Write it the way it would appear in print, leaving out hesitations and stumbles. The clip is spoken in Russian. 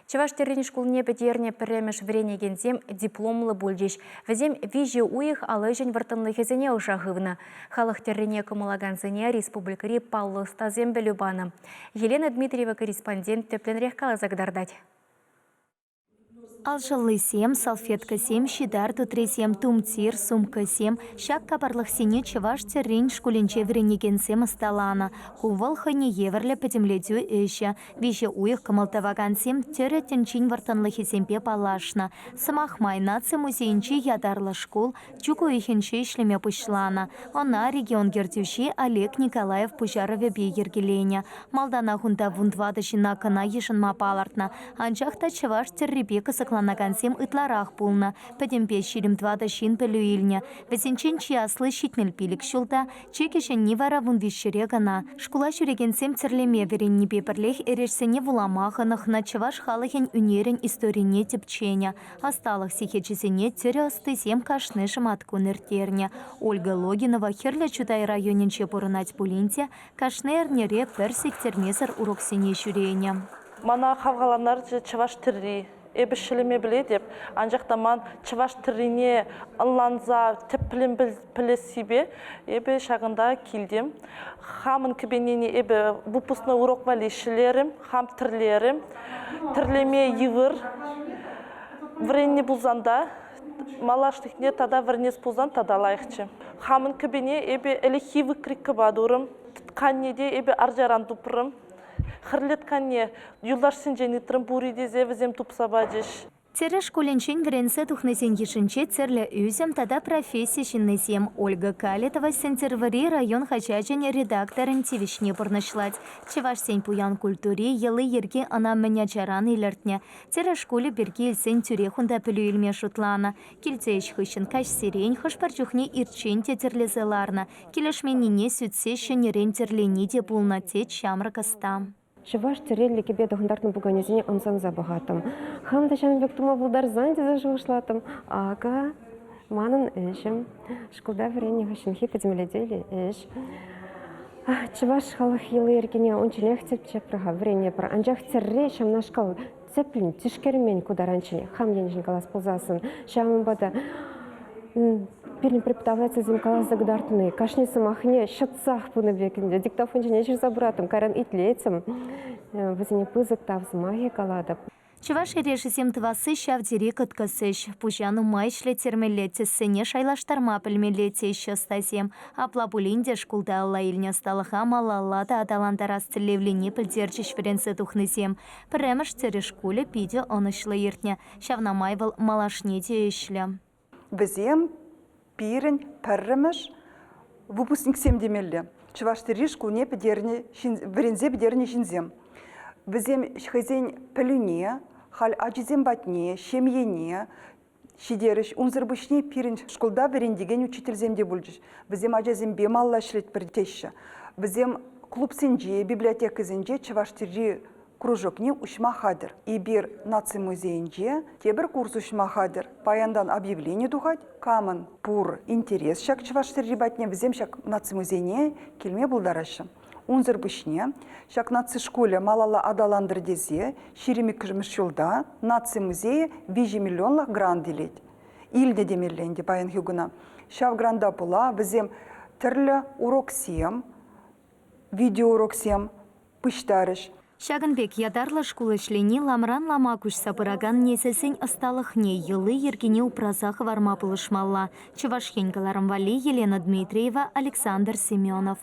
Чаваш террен шкулне петерне піремеш вренегензем дипломлы бульдеш. Візем вижі уих алыжен вартынлы хезене ушағывна. Халық террене кымылаганзыне республикари Павлы Стазем Белюбана. Елена Дмитриева корреспондент тепленрех калазагдардать. Алжылы сем, салфетка сем, щидар тутри сем, тумтир, сумка сем, щак капарлых сине чеваш террень шкулинче вренеген сем сталана. Кувал хани еверле петемлетю эща. Вище уих камалтаваган сем терре тенчин вартанлых семпе палашна. Самах майнацы музейнчи ядарлы школ, чуку ихенче ишлеме пушлана. Она регион гертющи Олег Николаев Пужарове бейергеленя. Малдана хунта вундвадышина кана ешенма палартна. Анчахта чеваш терребека сакланагансем ытларах пулна. Пәдемпе шилім твада шин пәлуилня. Весенчен чияслы шитмел пилік шулта, чекешен невара вундвишшере гана. Шкула шүрегенсем терлеме веренні пеперлех эрешсене вуламаханах на чаваш халахен үнерен историне тепченя. Асталых сихечесене тері астысем кашнышым аткун эртерня. Ольга Логинова херля чутай районенче порынать пулинте, кашны эрнере персик тернесер уроксене шүреня. Мана хавгаланар чаваш тірри. Эбі шіліме біле деп, анжақтаман чаваш тіррине ылланза тіппілін білесібе, эбі шағында келдім. Хамын кібенені эбі бұпысына урок вали шілерім, хам тірлерім, тірлеме евір, вренне бұлзанда, малаштықне тада вренес бұлзан тада лайықчы. Хамын кібене эбі әліхи вікріккі бадурым, қаннеде эбі аржаран дұпырым. Хырлет канне юлдаш синжениттрым буриdeзе візем тупсабадеш. Тері школенчен вренсе тухнесен ешінче терлі үзем тада профессия шиннесем. Ольга Калетова сентервари район хачачен редакторын тивишне порнашлать. Чеваш сен пуян культуре елы ерге ана менячаран илертне. Тері школе берге илсен тюрехунда пілу илме шутлана. Кельцеш хышын каш сирень хышпарчухне ирчен тетерлезеларна. Келешменіне сүтсе шынерен терлені де булна тет шамры кастам. Чеваш терелли кебе дохандартын буганезине ынсанза багатым. Хам да шам вектума булдар занди зажышлатым. Ага, манын эшим. Школда врене хашимхи подземледели эш. Чеваш халах елы эргене ончелех цепче прага врене пра. Анжах терре шам нашкал цеплин тишкермен кударанчине. Хам енжин калас ползасын. Шамын бада Пилин преподаватель замкалась загдартыны. Кашни самахне шатсах пуны бекенде. Диктофонче нечер забратым. Каран итлетем. Вазине пызык тавз магия калада. Чеваш решесем твасы шав дирекот косыш. Пужану майшле термелете сене шайлаштарма пельмелете еще стасем. А плабулинде шкулда алла ильня сталаха малаллада адаландарас телевлени пельдерчиш ференсе тухнысем. Премеш тере шкуле пиде онышлы иртня. Шавна майвал малашнете ишле. Візем пирен пәрріміш выпускниксем демелі. Чывашты ришку не врензе бедерне шинзем. Візем хызен піліне, хал ажизем батне, шемьене, шидеріш, унзырбышне пирен школда врендеген учительземде бульджиш. Візем ажизем бемалла шлет біртеші. Візем клуб сенже, библиотека зенже чывашты ри кружокне ушма хадыр. И бир наци музейнже тебір курс ушма хадыр. Паяндан объявление духать, камын пур интерес шак чывашты рибатне візем шак наци музейне келме булдарашы. Унзыр бішне, шак наци школе малала адаландыр дезе, ширими кірміш жылда наци музейі 5 миллионлық грант делет. Илде демерленде паян хюгына. Шав гранда була візем түрлі урок сем, видео урок сем, пыштарыш. Шагынбек ядарлы шкулы шлени ламран лама күш сапыраган несесен асталықне елы ергене упразах варма пылышмалла. Чуваш хенгаларым вали Елена Дмитриева, Александр Семенов.